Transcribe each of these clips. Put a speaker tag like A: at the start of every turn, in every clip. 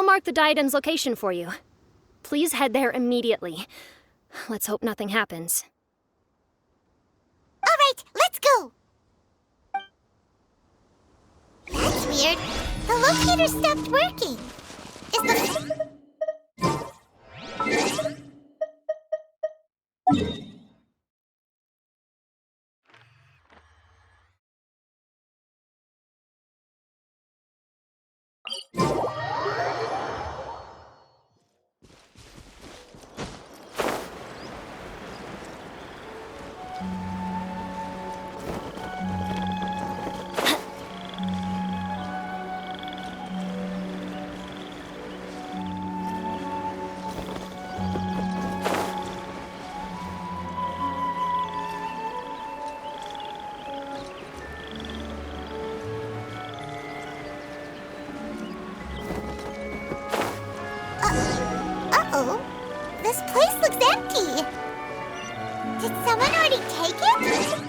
A: mark the diadem's location for you. Please head there immediately. Let's hope nothing happens.
B: All right, let's go! That's weird. The locator stopped working. Is the... Uh-oh. This place looks empty. Did someone already take it?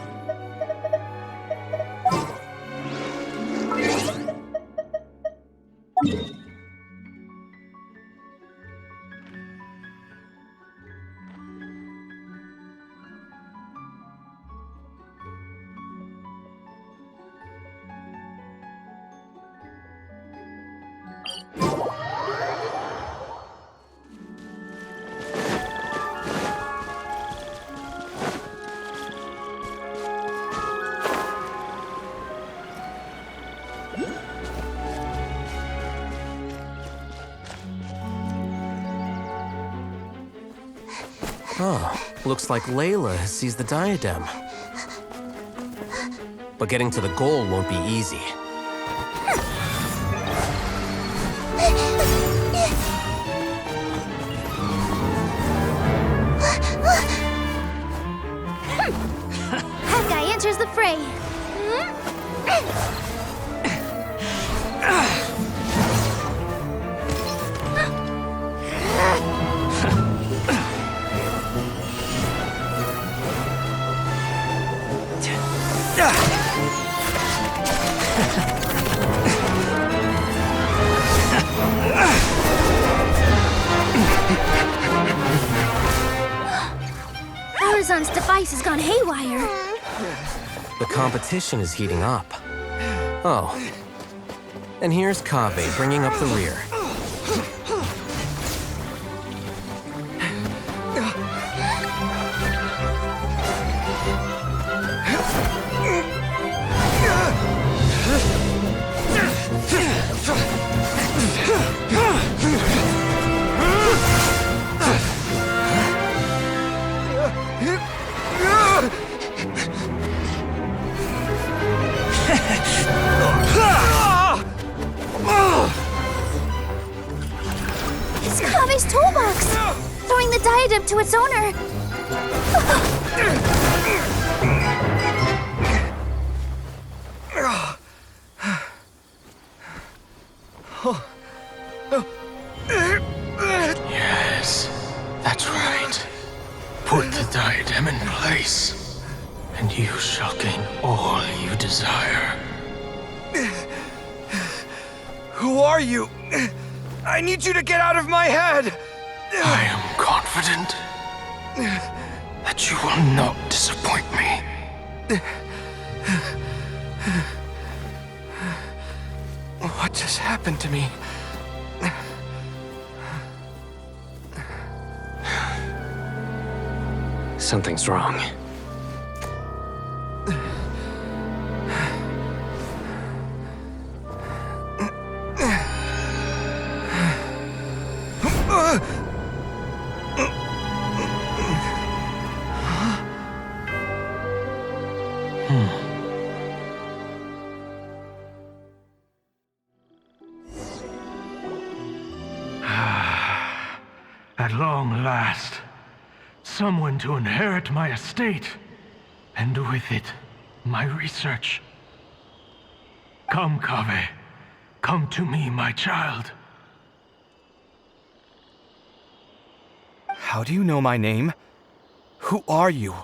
C: Oh, looks like Layla has seized the diadem. But getting to the goal won't be easy.
A: That guy enters the fray. Horizon's device has gone haywire.
C: The competition is heating up. Oh. And here's Kaveh bringing up the rear.
A: It's Kaveh's toolbox! Throwing the diadem to its owner!
D: Yes, that's right. Put the diadem in place, and you shall gain all you desire.
E: Who are you? I need you to get out of my head!
D: I am confident that you will not disappoint me.
E: What just happened to me?
C: Something's wrong.
D: At long last, someone to inherit my estate, and with it, my research. Come, Kaveh. Come to me, my child.
E: How do you know my name? Who are you?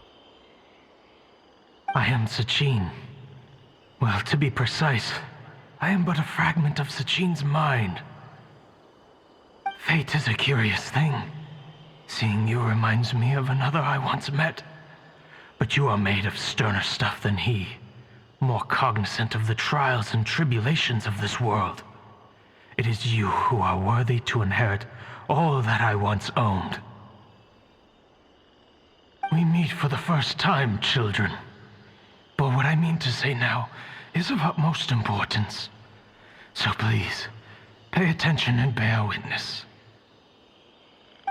D: I am Sachin. Well, to be precise, I am but a fragment of Sachin's mind. Fate is a curious thing. Seeing you reminds me of another I once met. But you are made of sterner stuff than he, more cognizant of the trials and tribulations of this world. It is you who are worthy to inherit all that I once owned. We meet for the first time, children. But what I mean to say now is of utmost importance. So please, pay attention and bear witness.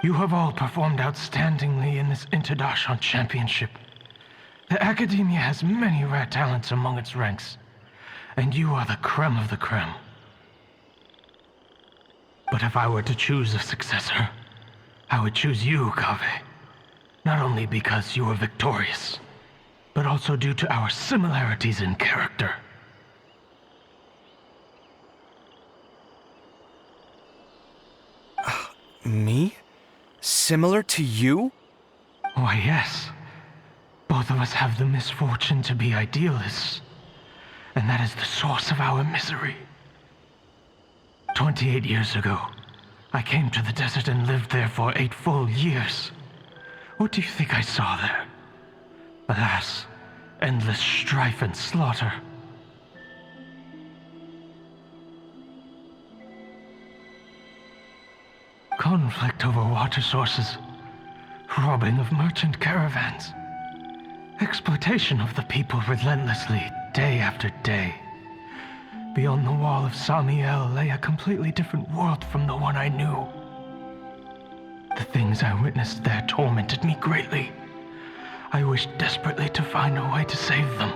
D: You have all performed outstandingly in this Interdashant Championship. The Academia has many rare talents among its ranks, and you are the creme of the creme. But if I were to choose a successor, I would choose you, Kaveh. Not only because you were victorious, but also due to our similarities in character.
E: Me? Similar to you?
D: Why, yes. Both of us have the misfortune to be idealists, and that is the source of our misery. 28 years ago, I came to the desert and lived there for 8 full years. What do you think I saw there? Alas, endless strife and slaughter. Conflict over water sources, robbing of merchant caravans, exploitation of the people relentlessly, day after day. Beyond the wall of Samiel lay a completely different world from the one I knew. The things I witnessed there tormented me greatly. I wished desperately to find a way to save them.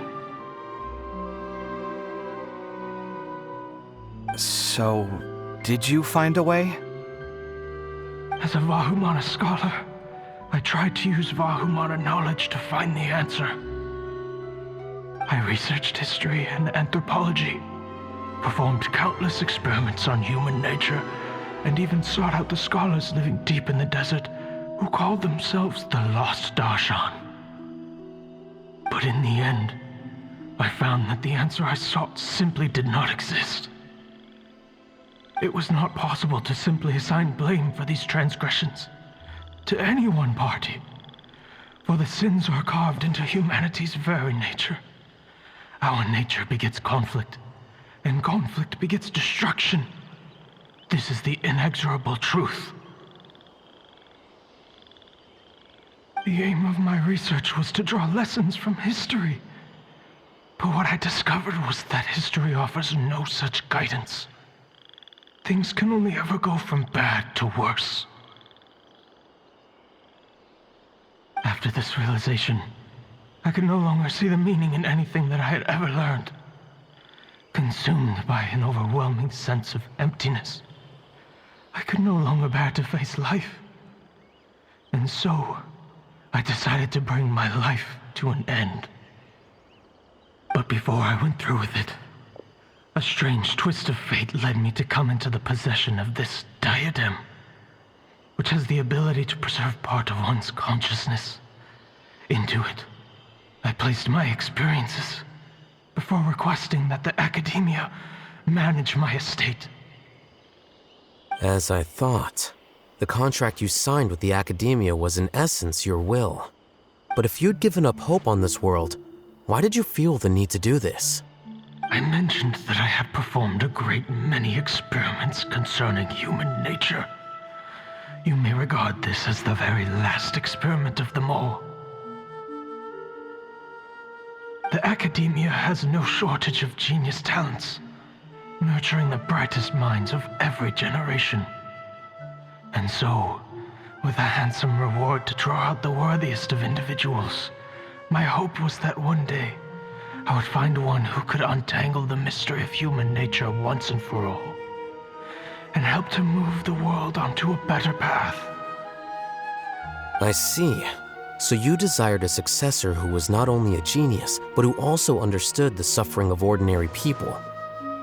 E: So, did you find a way?
D: As a Vahumana scholar, I tried to use Vahumana knowledge to find the answer. I researched history and anthropology, performed countless experiments on human nature, and even sought out the scholars living deep in the desert who called themselves the Lost Darshan. But in the end, I found that the answer I sought simply did not exist. It was not possible to simply assign blame for these transgressions to any one party, for the sins are carved into humanity's very nature. Our nature begets conflict, and conflict begets destruction. This is the inexorable truth. The aim of my research was to draw lessons from history, but what I discovered was that history offers no such guidance. Things can only ever go from bad to worse. After this realization, I could no longer see the meaning in anything that I had ever learned. Consumed by an overwhelming sense of emptiness, I could no longer bear to face life. And so, I decided to bring my life to an end. But before I went through with it, a strange twist of fate led me to come into the possession of this diadem, which has the ability to preserve part of one's consciousness. Into it, I placed my experiences before requesting that the Academia manage my estate.
C: As I thought, the contract you signed with the Academia was in essence your will. But if you'd given up hope on this world, why did you feel the need to do this?
D: I mentioned that I had performed a great many experiments concerning human nature. You may regard this as the very last experiment of them all. The Academia has no shortage of genius talents, nurturing the brightest minds of every generation. And so, with a handsome reward to draw out the worthiest of individuals, my hope was that one day, I would find one who could untangle the mystery of human nature once and for all, and help to move the world onto a better path.
C: I see. So you desired a successor who was not only a genius, but who also understood the suffering of ordinary people.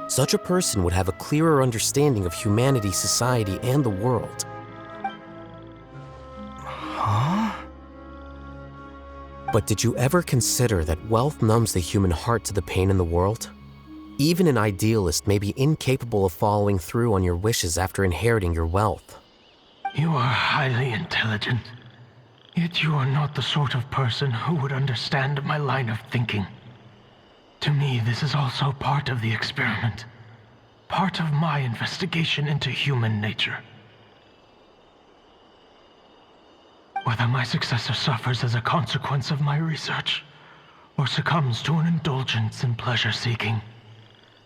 C: Such a person would have a clearer understanding of humanity, society, and the world.
E: Huh?
C: But did you ever consider that wealth numbs the human heart to the pain in the world? Even an idealist may be incapable of following through on your wishes after inheriting your wealth.
D: You are highly intelligent, yet you are not the sort of person who would understand my line of thinking. To me, this is also part of the experiment. Part of my investigation into human nature. Whether my successor suffers as a consequence of my research, or succumbs to an indulgence in pleasure-seeking,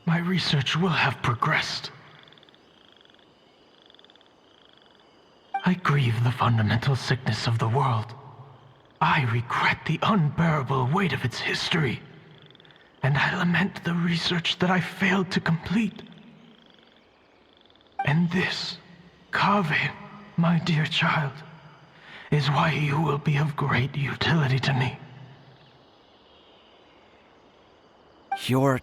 D: my research will have progressed. I grieve the fundamental sickness of the world. I regret the unbearable weight of its history. And I lament the research that I failed to complete. And this, Kaveh, my dear child, is why you will be of great utility to me.
E: You're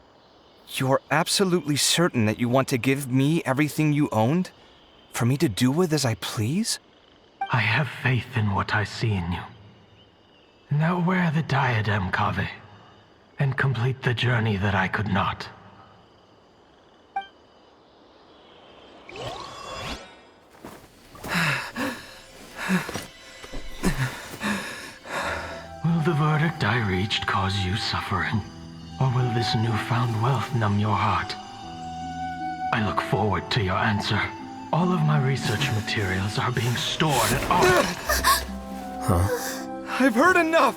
E: absolutely certain that you want to give me everything you owned? For me to do with as I please?
D: I have faith in what I see in you. Now wear the diadem, Kaveh, and complete the journey that I could not. Will the verdict I reached cause you suffering? Or will this newfound wealth numb your heart? I look forward to your answer. All of my research materials are being stored at
E: I've heard enough!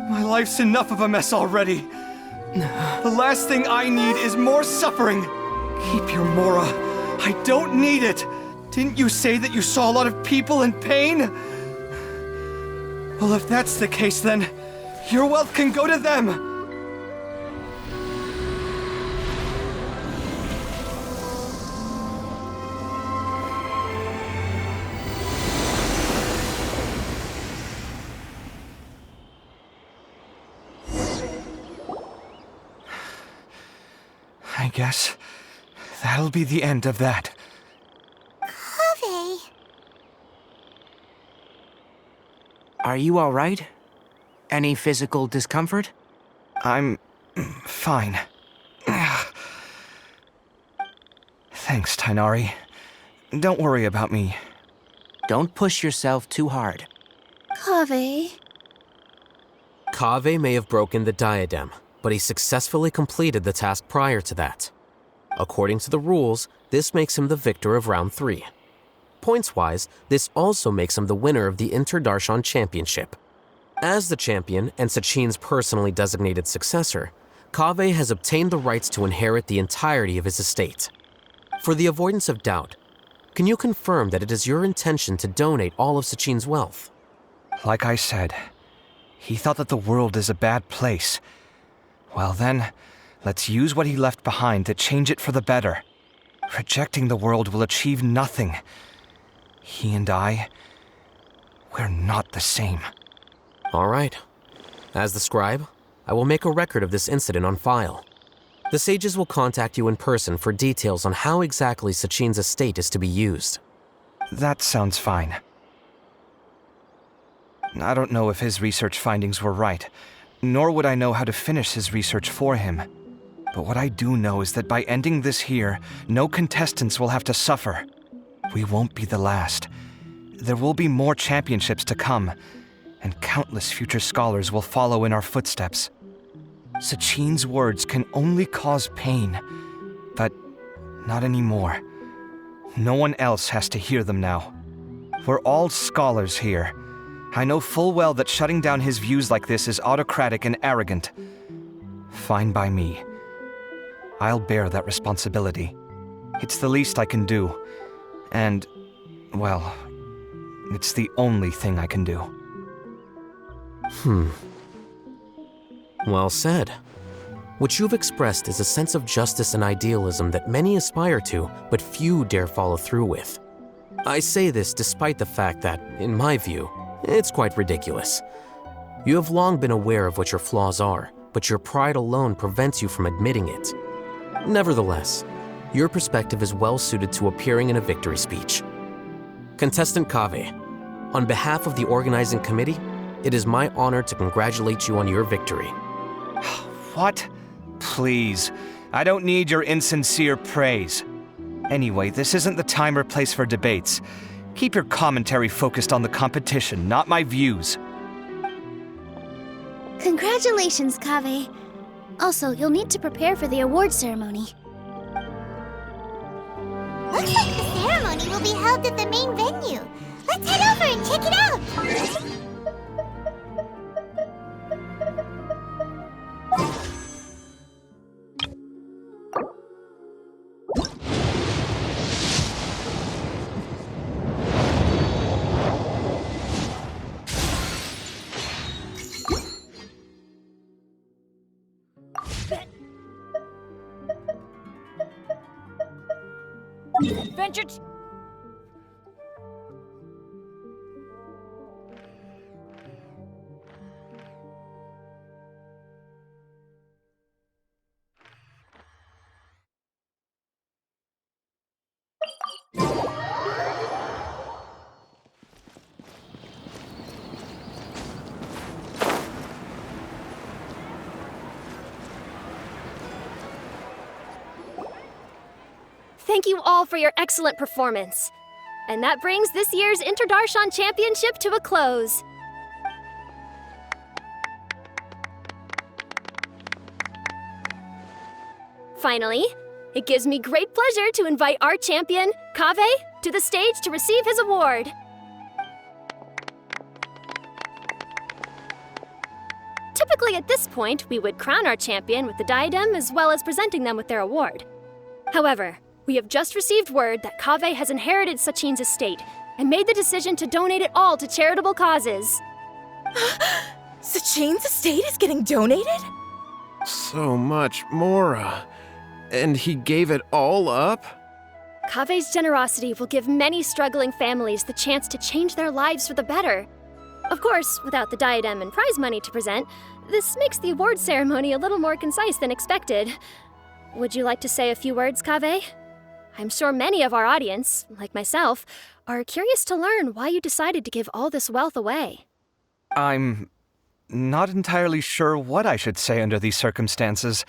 E: My life's enough of a mess already. The last thing I need is more suffering. Keep your Mora. I don't need it. Didn't you say that you saw a lot of people in pain? Well, if that's the case, then your wealth can go to them. I guess that'll be the end of that.
B: Kaveh.
F: Are you all right? Any physical discomfort?
E: I'm fine. Thanks, Tainari. Don't worry about me.
F: Don't push yourself too hard.
B: Kaveh.
C: Kaveh may have broken the diadem, but he successfully completed the task prior to that. According to the rules, this makes him the victor of round 3. Points-wise, this also makes him the winner of the Inter-Darshan Championship. As the champion and Sachin's personally designated successor, Kaveh has obtained the rights to inherit the entirety of his estate. For the avoidance of doubt, can you confirm that it is your intention to donate all of Sachin's wealth?
E: Like I said, he thought that the world is a bad place. Well then, let's use what he left behind to change it for the better. Rejecting the world will achieve nothing. He and I, we're not the same.
C: All right. As the scribe, I will make a record of this incident on file. The sages will contact you in person for details on how exactly Sachin's estate is to be used.
E: That sounds fine. I don't know if his research findings were right, nor would I know how to finish his research for him. But what I do know is that by ending this here, no contestants will have to suffer. We won't be the last. There will be more championships to come, and countless future scholars will follow in our footsteps. Sachin's words can only cause pain, but not anymore. No one else has to hear them now. We're all scholars here. I know full well that shutting down his views like this is autocratic and arrogant. Fine by me. I'll bear that responsibility. It's the least I can do. And, well, it's the only thing I can do.
C: Well said. What you've expressed is a sense of justice and idealism that many aspire to, but few dare follow through with. I say this despite the fact that, in my view, it's quite ridiculous. You have long been aware of what your flaws are, but your pride alone prevents you from admitting it. Nevertheless, your perspective is well suited to appearing in a victory speech. Contestant Kaveh, on behalf of the organizing committee, it is my honor to congratulate you on your victory.
E: What? Please, I don't need your insincere praise. Anyway, this isn't the time or place for debates. Keep your commentary focused on the competition, not my views.
B: Congratulations, Kaveh. Also, you'll need to prepare for the award ceremony. Looks like the ceremony will be held at the main venue. Let's head over and check it out!
A: Adventure. Thank you all for your excellent performance. And that brings this year's Interdarshan Championship to a close. Finally, it gives me great pleasure to invite our champion, Kaveh, to the stage to receive his award. Typically at this point, we would crown our champion with the diadem as well as presenting them with their award. However, we have just received word that Kaveh has inherited Sachin's estate and made the decision to donate it all to charitable causes.
G: Sachin's estate is getting donated?
H: So much, Mora. And he gave it all up?
A: Kaveh's generosity will give many struggling families the chance to change their lives for the better. Of course, without the diadem and prize money to present, this makes the award ceremony a little more concise than expected. Would you like to say a few words, Kaveh? I'm sure many of our audience, like myself, are curious to learn why you decided to give all this wealth away.
E: I'm not entirely sure what I should say under these circumstances.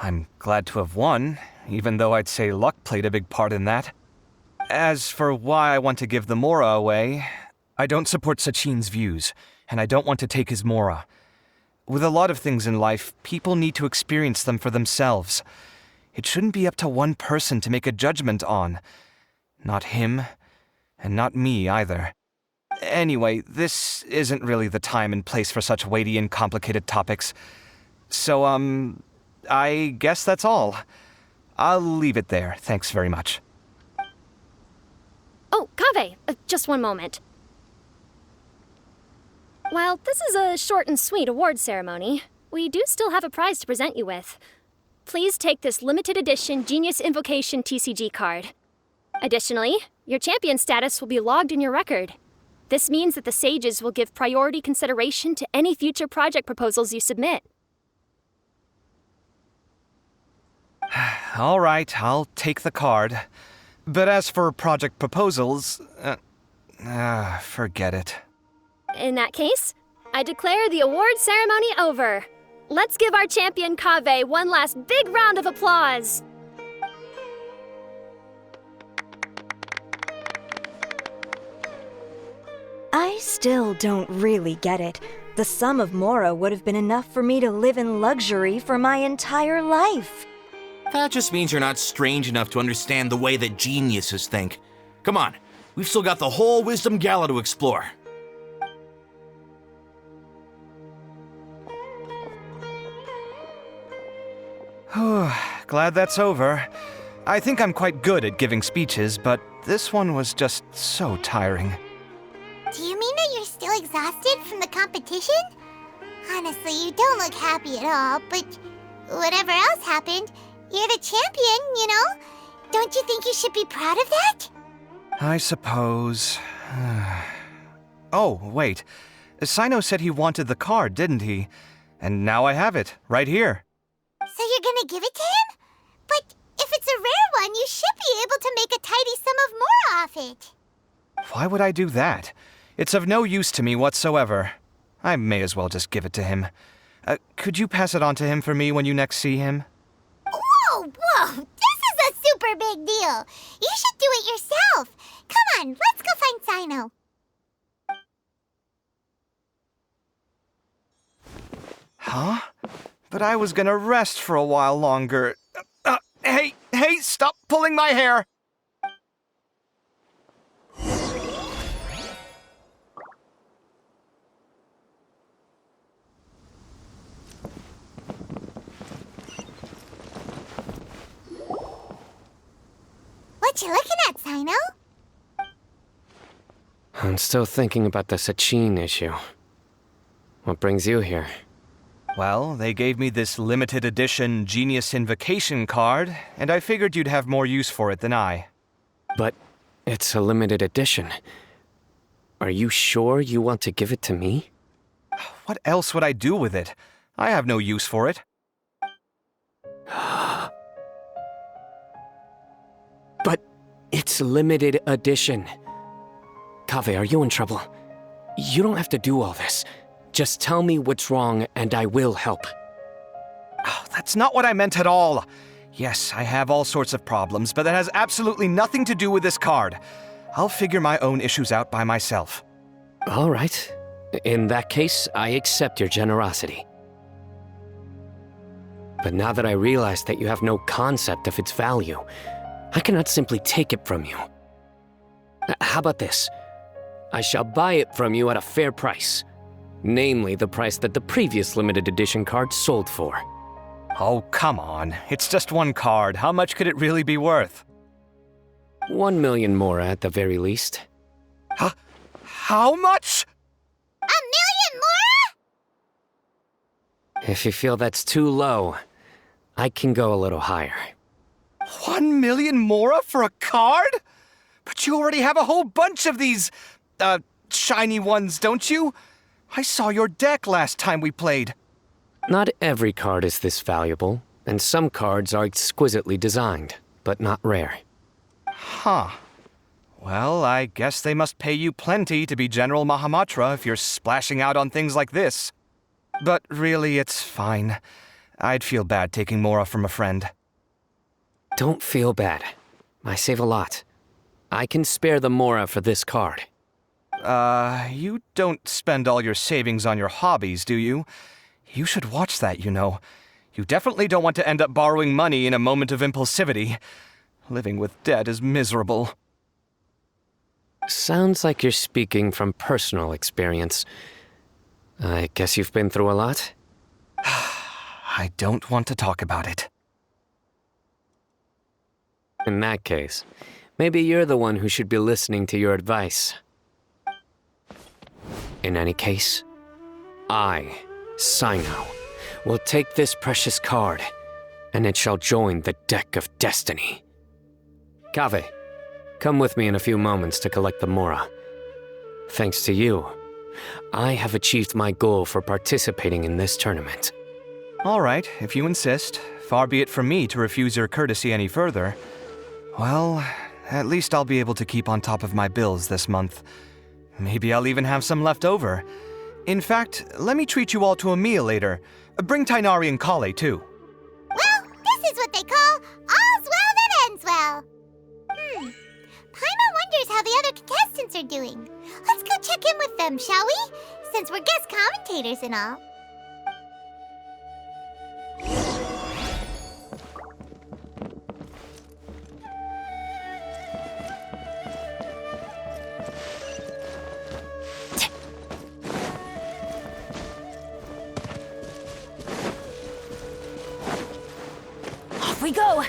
E: I'm glad to have won, even though I'd say luck played a big part in that. As for why I want to give the Mora away, I don't support Sachin's views, and I don't want to take his Mora. With a lot of things in life, people need to experience them for themselves. It shouldn't be up to one person to make a judgment on. Not him, and not me either. Anyway, this isn't really the time and place for such weighty and complicated topics. So, I guess that's all. I'll leave it there. Thanks very much.
A: Oh, Kaveh, just one moment. While this is a short and sweet award ceremony, we do still have a prize to present you with. Please take this limited edition Genius Invocation TCG card. Additionally, your champion status will be logged in your record. This means that the Sages will give priority consideration to any future project proposals you submit.
E: All right, I'll take the card. But as for project proposals, forget it.
A: In that case, I declare the award ceremony over. Let's give our champion Kaveh one last big round of applause.
G: I still don't really get it. The sum of Mora would have been enough for me to live in luxury for my entire life.
I: That just means you're not strange enough to understand the way that geniuses think. Come on, we've still got the whole Wisdom Gala to explore.
E: Glad that's over. I think I'm quite good at giving speeches, but this one was just so tiring.
B: Do you mean that you're still exhausted from the competition? Honestly, you don't look happy at all, but whatever else happened, you're the champion, you know? Don't you think you should be proud of that?
E: I suppose. Oh, wait. Sino said he wanted the card, didn't he? And now I have it, right here.
B: So you're gonna give it to him? But if it's a rare one, you should be able to make a tidy sum of more off it.
E: Why would I do that? It's of no use to me whatsoever. I may as well just give it to him. Could you pass it on to him for me when you next see him?
B: Whoa, whoa! This is a super big deal. You should do it yourself. Come on, let's go find Sino.
E: Huh? But I was gonna rest for a while longer. Hey, stop pulling my hair!
B: What you looking at, Sino?
C: I'm still thinking about the Sachin issue. What brings you here?
E: Well, they gave me this limited edition Genius Invocation card, and I figured you'd have more use for it than I.
C: But it's a limited edition. Are you sure you want to give it to me?
E: What else would I do with it? I have no use for it.
C: But it's limited edition. Kaveh, are you in trouble? You don't have to do all this. Just tell me what's wrong and I will help.
E: Oh, that's not what I meant at all. Yes, I have all sorts of problems, but that has absolutely nothing to do with this card. I'll figure my own issues out by myself.
C: All right. In that case, I accept your generosity. But now that I realize that you have no concept of its value, I cannot simply take it from you. How about this? I shall buy it from you at a fair price. Namely, the price that the previous limited edition card sold for.
E: Oh, come on. It's just one card. How much could it really be worth?
C: 1 million more at the very least.
E: Huh? How much?
B: 1 million more?
C: If you feel that's too low, I can go a little higher.
E: 1 million mora for a card? But you already have a whole bunch of these, shiny ones, don't you? I saw your deck last time we played.
C: Not every card is this valuable, and some cards are exquisitely designed, but not rare.
E: Huh. Well, I guess they must pay you plenty to be General Mahamatra if you're splashing out on things like this. But really, it's fine. I'd feel bad taking mora from a friend.
C: Don't feel bad. I save a lot. I can spare the mora for this card.
E: You don't spend all your savings on your hobbies, do you? You should watch that, you know. You definitely don't want to end up borrowing money in a moment of impulsivity. Living with debt is miserable.
C: Sounds like you're speaking from personal experience. I guess you've been through a lot?
E: I don't want to talk about it.
C: In that case, maybe you're the one who should be listening to your advice. In any case, I, Sino, will take this precious card, and it shall join the deck of destiny. Kaveh, come with me in a few moments to collect the mora. Thanks to you, I have achieved my goal for participating in this tournament.
E: All right, if you insist. Far be it from me to refuse your courtesy any further. Well, at least I'll be able to keep on top of my bills this month. Maybe I'll even have some left over. In fact, let me treat you all to a meal later. Bring Tainari and Kale, too.
B: Well, this is what they call all's well that ends well. Paimon wonders how the other contestants are doing. Let's go check in with them, shall we? Since we're guest commentators and all.
G: Off we go!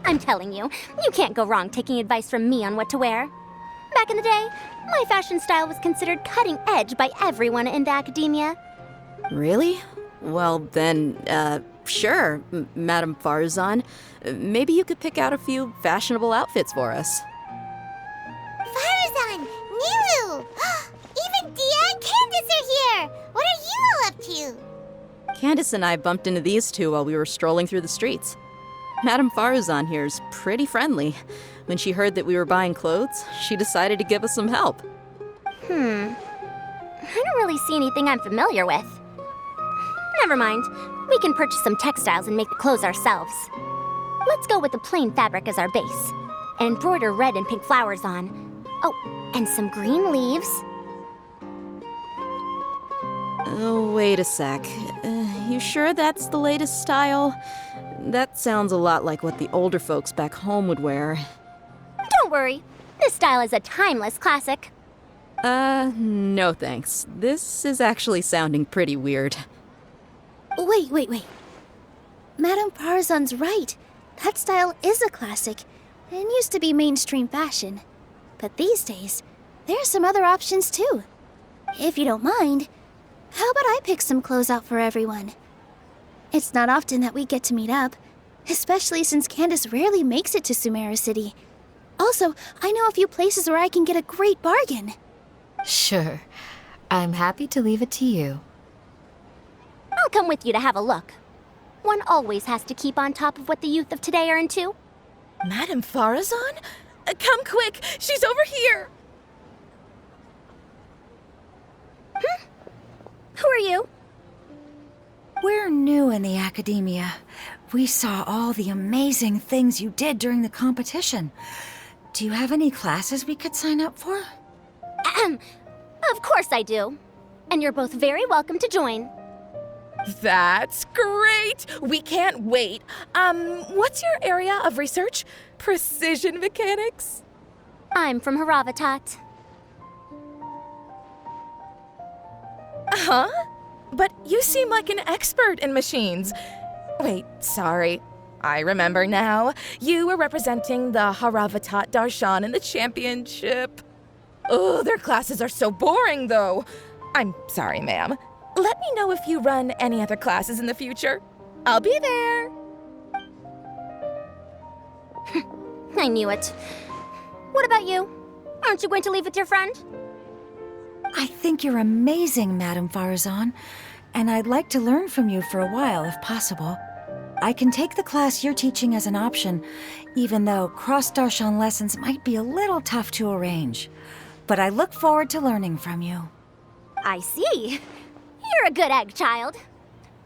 J: I'm telling you, you can't go wrong taking advice from me on what to wear. Back in the day, my fashion style was considered cutting edge by everyone in the academia.
K: Really? Well, then, sure, Madame Farzan. Maybe you could pick out a few fashionable outfits for us.
B: Farzan, Nilu! Even Dia and Candace are here! What are you all up to?
K: Candace and I bumped into these two while we were strolling through the streets. Madame Farazan here's pretty friendly. When she heard that we were buying clothes, she decided to give us some help.
J: I don't really see anything I'm familiar with. Never mind. We can purchase some textiles and make the clothes ourselves. Let's go with the plain fabric as our base. And embroider red and pink flowers on. Oh, and some green leaves.
K: Oh, wait a sec. You sure that's the latest style? That sounds a lot like what the older folks back home would wear.
J: Don't worry. This style is a timeless classic.
K: No thanks. This is actually sounding pretty weird.
L: Wait. Madame Farazan's right. That style is a classic and used to be mainstream fashion. But these days, there are some other options too. If you don't mind, how about I pick some clothes out for everyone? It's not often that we get to meet up, especially since Candace rarely makes it to Sumeru City. Also, I know a few places where I can get a great bargain.
M: Sure. I'm happy to leave it to you.
J: I'll come with you to have a look. One always has to keep on top of what the youth of today are into.
N: Madame Farazan? Come quick! She's over here!
J: Who are you?
O: We're new in the academia. We saw all the amazing things you did during the competition. Do you have any classes we could sign up for?
J: Of course I do. And you're both very welcome to join.
N: That's great! We can't wait. What's your area of research? Precision mechanics?
J: I'm from Haravatat.
N: Huh? But you seem like an expert in machines. Wait, sorry. I remember now. You were representing the Haravatat Darshan in the championship. Oh, their classes are so boring, though. I'm sorry, ma'am. Let me know if you run any other classes in the future. I'll be there.
J: I knew it. What about you? Aren't you going to leave with your friend?
O: I think you're amazing, Madame Farazan, and I'd like to learn from you for a while if possible. I can take the class you're teaching as an option, even though cross-Darshan lessons might be a little tough to arrange. But I look forward to learning from you.
J: I see. You're a good egg, child.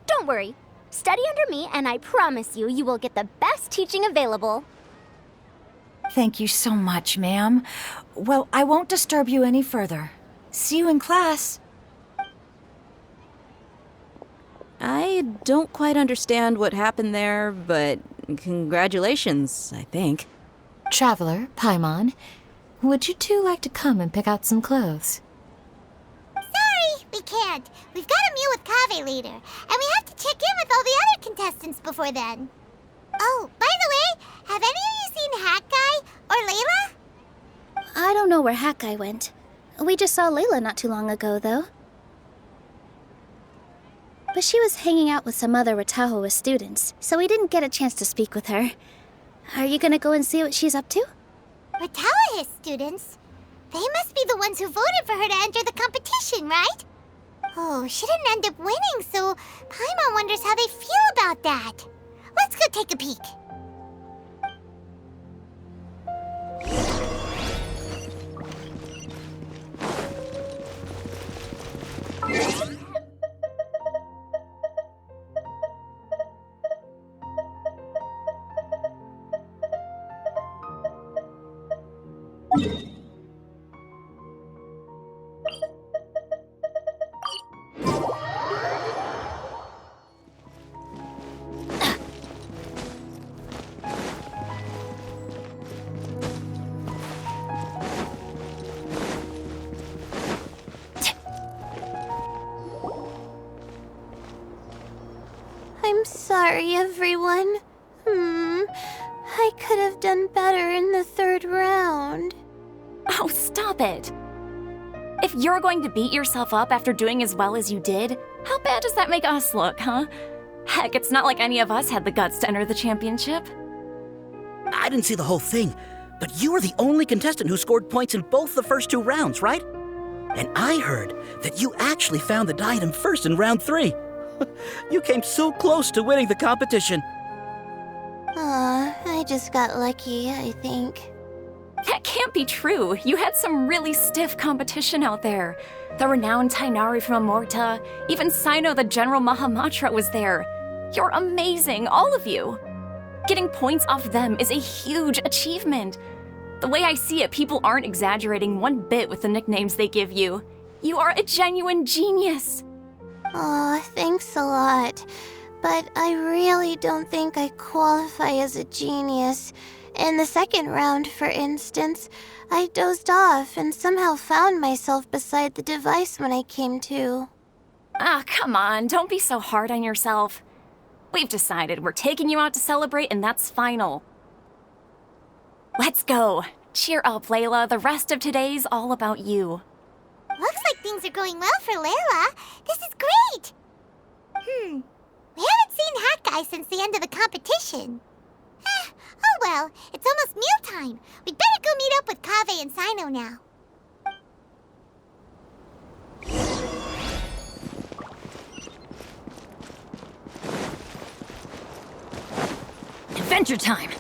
J: Don't worry. Study under me, and I promise you, you will get the best teaching available.
O: Thank you so much, ma'am. Well, I won't disturb you any further. See you in class.
K: I don't quite understand what happened there, but congratulations, I think.
M: Traveler, Paimon, would you two like to come and pick out some clothes?
B: Sorry, we can't. We've got a meal with Kaveh later, and we have to check in with all the other contestants before then. Oh, by the way, have any of you seen Hat Guy or Layla?
L: I don't know where Hat Guy went. We just saw Layla not too long ago, though. But she was hanging out with some other Ratahoa students, so we didn't get a chance to speak with her. Are you gonna go and see what she's up to?
B: Ratahoa students? They must be the ones who voted for her to enter the competition, right? Oh, she didn't end up winning, so Paimon wonders how they feel about that. Let's go take a peek.
P: I'm sorry, everyone. I could have done better in the third round.
Q: Oh, stop it! If you're going to beat yourself up after doing as well as you did, how bad does that make us look, huh? Heck, it's not like any of us had the guts to enter the championship.
R: I didn't see the whole thing, But you were the only contestant who scored points in both the first 2 rounds, right? And I heard that you actually found the diadem first in round 3. You came so close to winning the competition.
P: Aw, I just got lucky, I think.
Q: That can't be true. You had some really stiff competition out there. The renowned Tainari from Amorta, even Sino the General Mahamatra was there. You're amazing, all of you. Getting points off them is a huge achievement. The way I see it, people aren't exaggerating one bit with the nicknames they give you. You are a genuine genius.
P: Aw, thanks a lot. But I really don't think I qualify as a genius. In the second round, for instance, I dozed off and somehow found myself beside the device when I came to.
Q: Ah, come on, don't be so hard on yourself. We've decided we're taking you out to celebrate, and that's final. Let's go. Cheer up, Layla. The rest of today's all about you.
B: Looks like things are going well for Layla. This is great! We haven't seen Hat Guy since the end of the competition. Oh well, it's almost mealtime. We'd better go meet up with Kaveh and Sino now.
Q: Adventure time!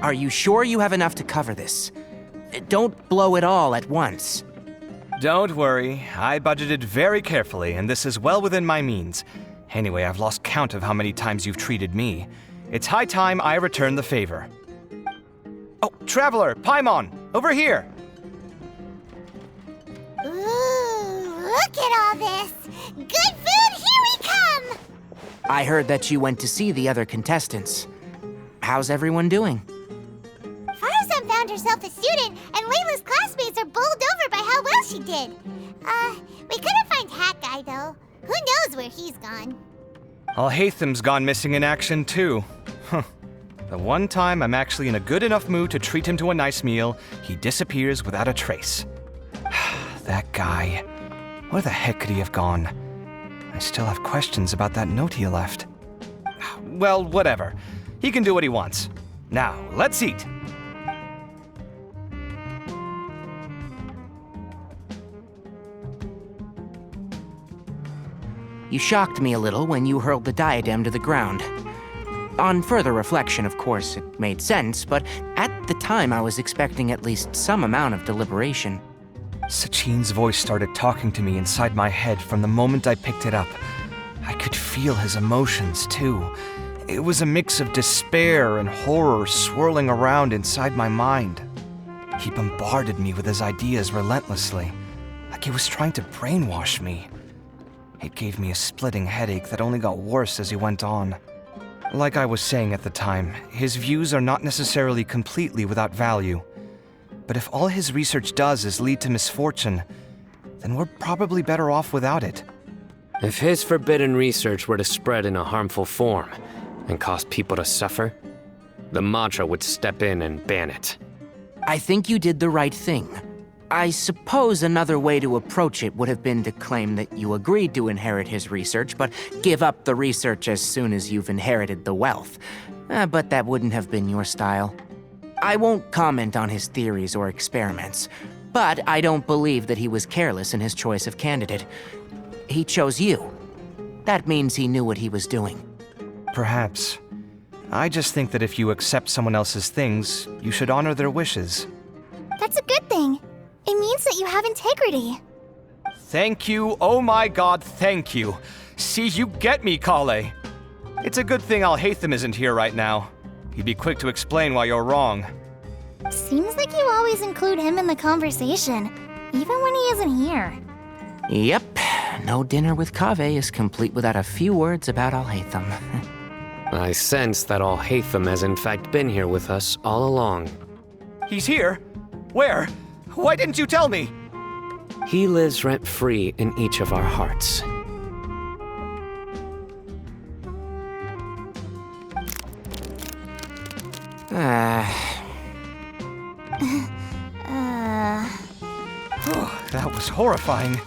F: Are you sure you have enough to cover this? Don't blow it all at once.
E: Don't worry, I budgeted very carefully, and this is well within my means. Anyway, I've lost count of how many times you've treated me. It's high time I return the favor. Oh, Traveler, Paimon, over here!
B: Ooh, look at all this! Good food, here we come!
F: I heard that you went to see the other contestants. How's everyone doing?
B: Farzan found herself a student, and Layla's classmates are bowled over by how well she did. We couldn't find Hat Guy, though. Who knows where he's gone?
E: Al-Haytham's gone missing in action, too. Huh. The one time I'm actually in a good enough mood to treat him to a nice meal, he disappears without a trace. That guy. Where the heck could he have gone? I still have questions about that note he left. Well, whatever. He can do what he wants. Now, let's eat.
F: You shocked me a little when you hurled the diadem to the ground. On further reflection, of course, it made sense, but at the time I was expecting at least some amount of deliberation.
E: Sachin's voice started talking to me inside my head from the moment I picked it up. I could feel his emotions, too. It was a mix of despair and horror swirling around inside my mind. He bombarded me with his ideas relentlessly, like he was trying to brainwash me. It gave me a splitting headache that only got worse as he went on. Like I was saying at the time, his views are not necessarily completely without value. But if all his research does is lead to misfortune, then we're probably better off without it.
C: If his forbidden research were to spread in a harmful form and cause people to suffer, the Matra would step in and ban it.
F: I think you did the right thing. I suppose another way to approach it would have been to claim that you agreed to inherit his research, but give up the research as soon as you've inherited the wealth. But that wouldn't have been your style. I won't comment on his theories or experiments, but I don't believe that he was careless in his choice of candidate. He chose you. That means he knew what he was doing.
E: Perhaps. I just think that if you accept someone else's things, you should honor their wishes.
B: That's a good thing. It means that you have integrity.
E: Thank you, oh my god, thank you. See, you get me, Kale. It's a good thing Alhaitham isn't here right now. He'd be quick to explain why you're wrong.
L: Seems like you always include him in the conversation, even when he isn't here.
F: Yep, no dinner with Kaveh is complete without a few words about Alhaitham.
C: I sense that Alhaitham has in fact been here with us all along.
E: He's here? Where? Why didn't you tell me?
C: He lives rent-free in each of our hearts.
E: That was horrifying.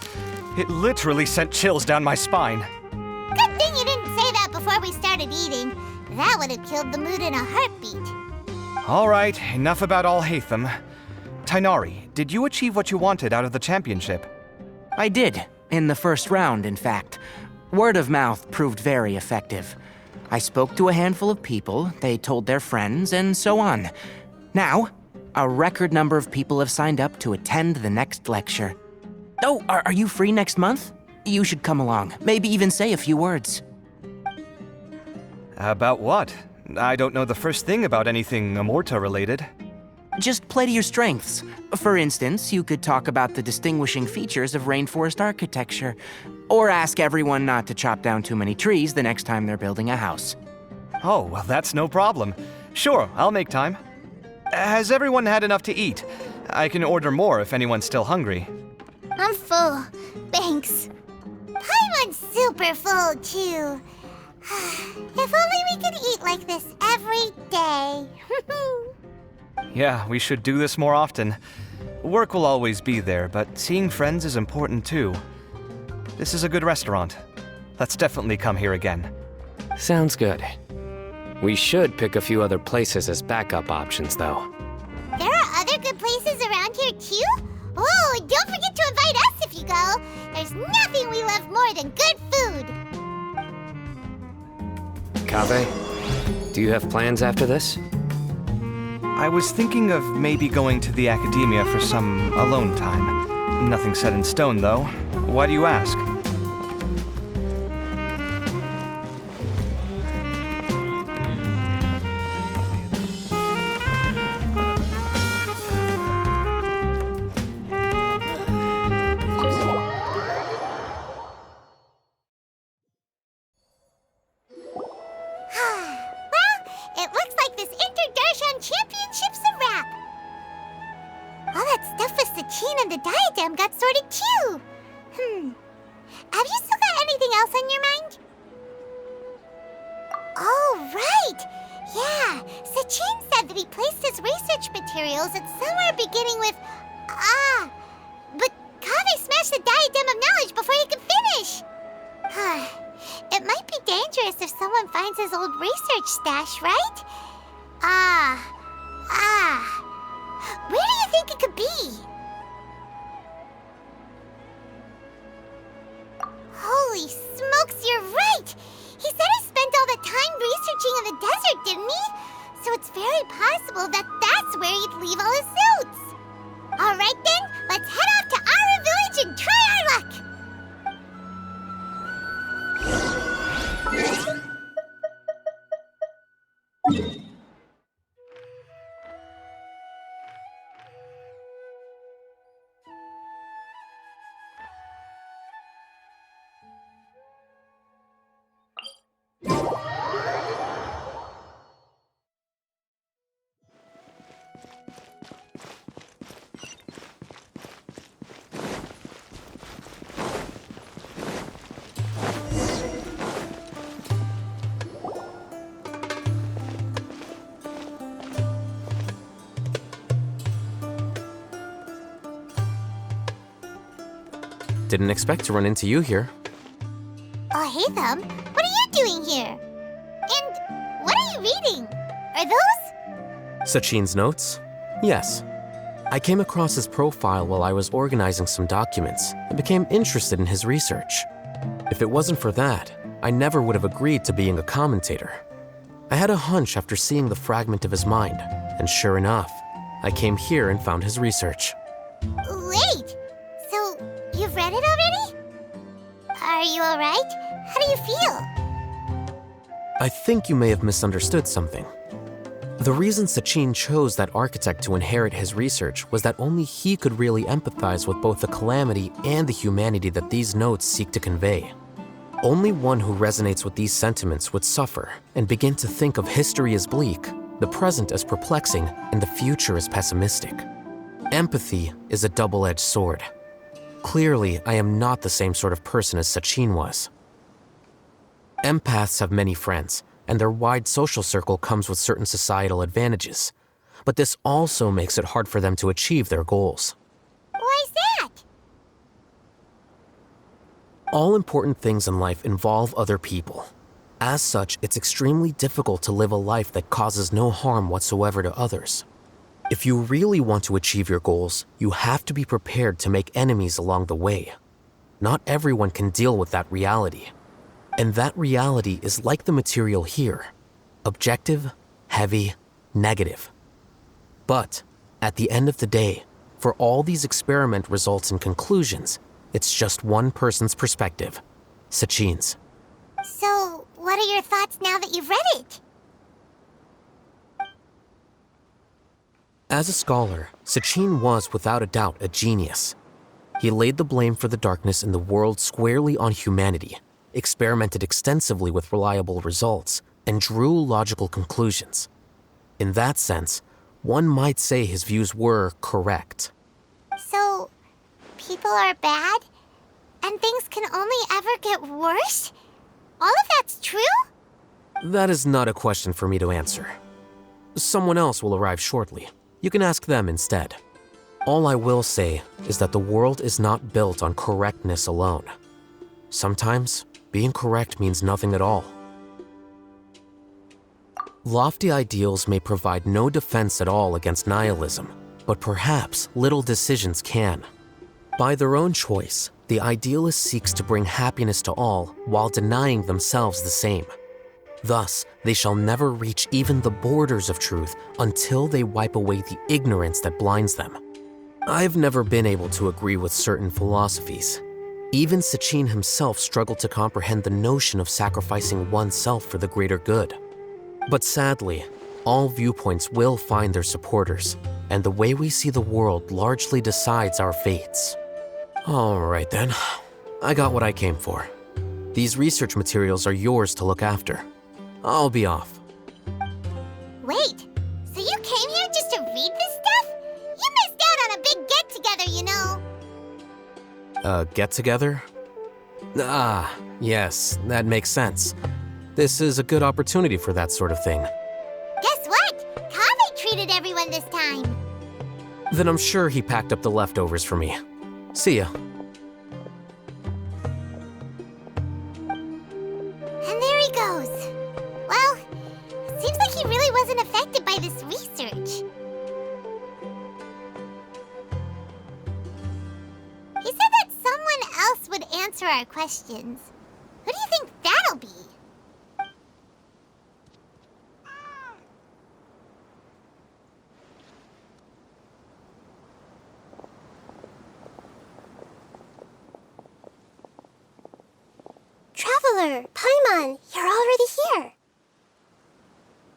E: It literally sent chills down my spine.
B: Good thing you didn't say that before we started eating. That would have killed the mood in a heartbeat.
E: All right, enough about Alhaitham. Tainari, did you achieve what you wanted out of the championship?
F: I did, in the first round, in fact. Word of mouth proved very effective. I spoke to a handful of people, they told their friends, and so on. Now, a record number of people have signed up to attend the next lecture. Oh, are you free next month? You should come along, maybe even say a few words.
E: About what? I don't know the first thing about anything Amorta-related.
F: Just play to your strengths. For instance, you could talk about the distinguishing features of rainforest architecture, or ask everyone not to chop down too many trees the next time they're building a house.
E: Oh, well, that's no problem. Sure, I'll make time. Has everyone had enough to eat? I can order more if anyone's still hungry.
B: I'm full. Thanks. Paimon's super full, too. If only we could eat like this every day.
E: Yeah, we should do this more often. Work will always be there, but seeing friends is important too. This is a good restaurant. Let's definitely come here again.
C: Sounds good. We should pick a few other places as backup options, though.
B: There are other good places around here, too? Oh, and don't forget to invite us if you go. There's nothing we love more than good food.
C: Kaveh, do you have plans after this?
E: I was thinking of maybe going to the academia for some alone time. Nothing set in stone, though. Why do you ask?
B: It looks like this Inter-Darshan Championship's a wrap. All that stuff with Sachin and the diadem got sorted too. Have you still got anything else on your mind? Oh, right. Yeah, Sachin said that he placed his research materials at somewhere beginning with but Kaveh smashed the diadem of knowledge before he could finish. It might be dangerous if someone finds his old research stash, right? Where do you think it could be? Holy smokes, you're right! He said he spent all the time researching in the desert, didn't he? So it's very possible that that's where he'd leave all his notes. All right then, let's head off to Ara Village and try our luck!
C: Didn't expect to run into you here.
B: Oh, hey, Thumb. What are you doing here? And what are you reading? Are those?
C: Sachin's notes? Yes. I came across his profile while I was organizing some documents and became interested in his research. If it wasn't for that, I never would have agreed to being a commentator. I had a hunch after seeing the fragment of his mind, and sure enough, I came here and found his research.
B: Wait! So, you've read it already? Are you alright? How do you feel?
C: I think you may have misunderstood something. The reason Sachin chose that architect to inherit his research was that only he could really empathize with both the calamity and the humanity that these notes seek to convey. Only one who resonates with these sentiments would suffer and begin to think of history as bleak, the present as perplexing, and the future as pessimistic. Empathy is a double-edged sword. Clearly, I am not the same sort of person as Sachin was. Empaths have many friends, and their wide social circle comes with certain societal advantages. But this also makes it hard for them to achieve their goals.
B: Why's that?
C: All important things in life involve other people. As such, it's extremely difficult to live a life that causes no harm whatsoever to others. If you really want to achieve your goals, you have to be prepared to make enemies along the way. Not everyone can deal with that reality. And that reality is like the material here: objective, heavy, negative. But at the end of the day, for all these experiment results and conclusions, it's just one person's perspective, Sachin's.
B: So, what are your thoughts now that you've read it?
C: As a scholar, Sachin was without a doubt a genius. He laid the blame for the darkness in the world squarely on humanity, experimented extensively with reliable results, and drew logical conclusions. In that sense, one might say his views were correct.
B: So, people are bad? And things can only ever get worse? All of that's true?
C: That is not a question for me to answer. Someone else will arrive shortly. You can ask them instead. All I will say is that the world is not built on correctness alone. Sometimes, being correct means nothing at all. Lofty ideals may provide no defense at all against nihilism, but perhaps little decisions can. By their own choice, the idealist seeks to bring happiness to all while denying themselves the same. Thus, they shall never reach even the borders of truth until they wipe away the ignorance that blinds them. I've never been able to agree with certain philosophies. Even Sachin himself struggled to comprehend the notion of sacrificing oneself for the greater good. But sadly, all viewpoints will find their supporters, and the way we see the world largely decides our fates. All right then, I got what I came for. These research materials are yours to look after. I'll be off.
B: Wait, so you came here just to read this stuff? You missed out on a big get-together, you know.
C: Get-together? Ah, yes, that makes sense. This is a good opportunity for that sort of thing.
B: Guess what? Kaveh treated everyone this time.
C: Then I'm sure he packed up the leftovers for me. See ya.
B: And there he goes. Well, seems like he really wasn't affected by this research. He said that someone else would answer our questions. Who do you think that'll be? Traveler, Paimon, you're already here.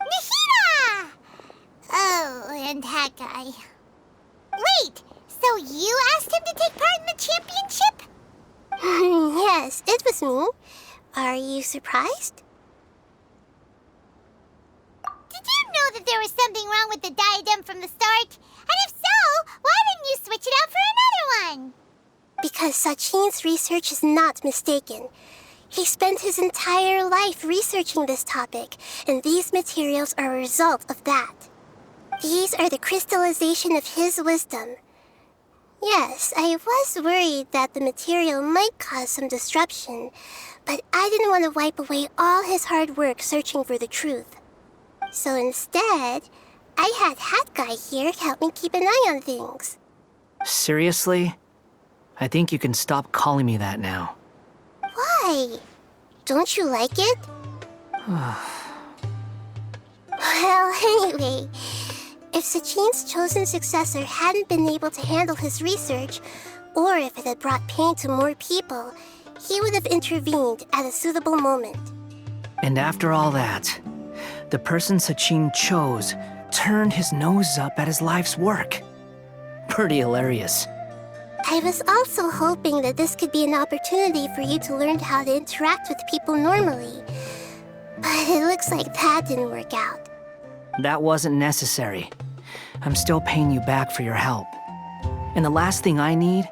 B: Nahida! Oh, and that guy. Wait, so you asked him to take part in the championship?
S: Yes, it was me. Are you surprised?
B: Did you know that there was something wrong with the diadem from the start? And if so, why didn't you switch it out for another one?
S: Because Sachin's research is not mistaken. He spent his entire life researching this topic, and these materials are a result of that. These are the crystallization of his wisdom. Yes, I was worried that the material might cause some disruption, but I didn't want to wipe away all his hard work searching for the truth. So instead, I had Hat Guy here help me keep an eye on things.
T: Seriously? I think you can stop calling me that now.
S: Why? Don't you like it? Well, anyway, if Sachin's chosen successor hadn't been able to handle his research, or if it had brought pain to more people, he would have intervened at a suitable moment.
T: And after all that, the person Sachin chose turned his nose up at his life's work. Pretty hilarious.
S: I was also hoping that this could be an opportunity for you to learn how to interact with people normally. But it looks like that didn't work out.
T: That wasn't necessary. I'm still paying you back for your help. And the last thing I need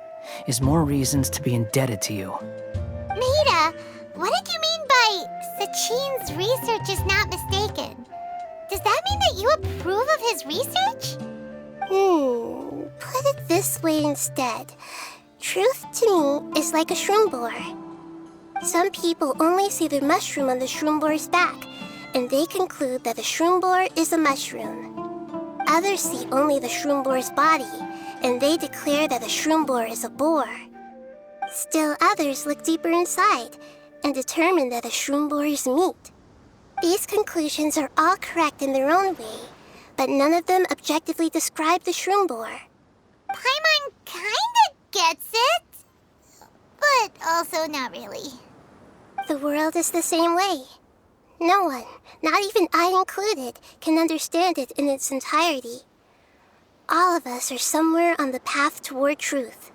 T: is more reasons to be indebted to you.
B: Maida, what did you mean by Sachin's research is not mistaken? Does that mean that you approve of his research?
S: Put it this way instead. Truth to me is like a shroom boar. Some people only see the mushroom on the shroom boar's back, and they conclude that the shroom boar is a mushroom. Others see only the shroom boar's body, and they declare that the shroom boar is a boar. Still others look deeper inside, and determine that the shroom boar is meat. These conclusions are all correct in their own way, but none of them objectively describe the shroom boar.
B: Paimon kinda gets it, but also not really.
S: The world is the same way. No one, not even I included, can understand it in its entirety. All of us are somewhere on the path toward truth.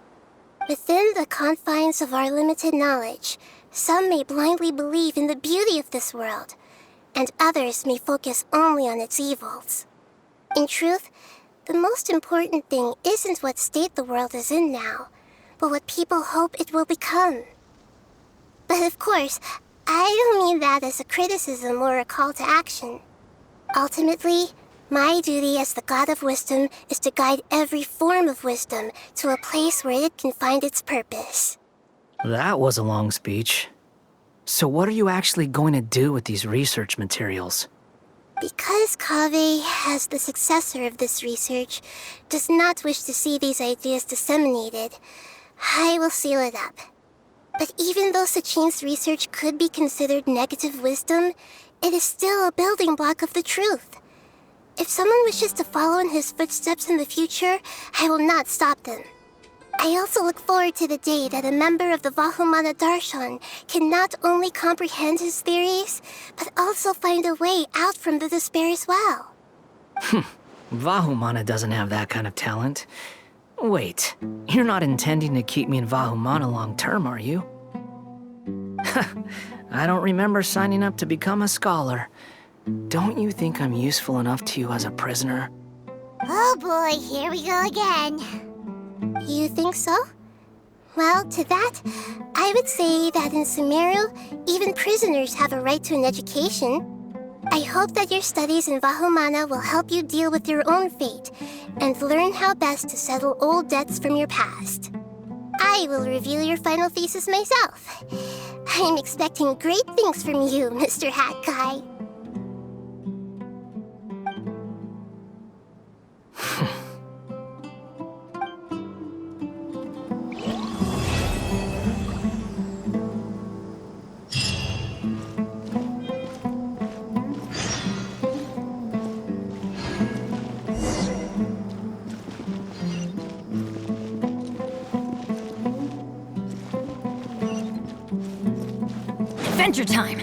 S: Within the confines of our limited knowledge, some may blindly believe in the beauty of this world, and others may focus only on its evils. In truth, the most important thing isn't what state the world is in now, but what people hope it will become. But of course, I don't mean that as a criticism or a call to action. Ultimately, my duty as the God of Wisdom is to guide every form of wisdom to a place where it can find its purpose.
T: That was a long speech. So what are you actually going to do with these research materials?
S: Because Kaveh, as the successor of this research, does not wish to see these ideas disseminated, I will seal it up. But even though Sachin's research could be considered negative wisdom, it is still a building block of the truth. If someone wishes to follow in his footsteps in the future, I will not stop them. I also look forward to the day that a member of the Vahumana Darshan can not only comprehend his theories, but also find a way out from the despair as well.
T: Vahumana doesn't have that kind of talent. Wait, you're not intending to keep me in Vahumana long term, are you? I don't remember signing up to become a scholar. Don't you think I'm useful enough to you as a prisoner?
B: Oh boy, here we go again.
S: You think so? Well, to that, I would say that in Sumeru, even prisoners have a right to an education. I hope that your studies in Vahumana will help you deal with your own fate and learn how best to settle old debts from your past. I will review your final thesis myself. I'm expecting great things from you, Mr. Hat Guy.
M: Adventure time!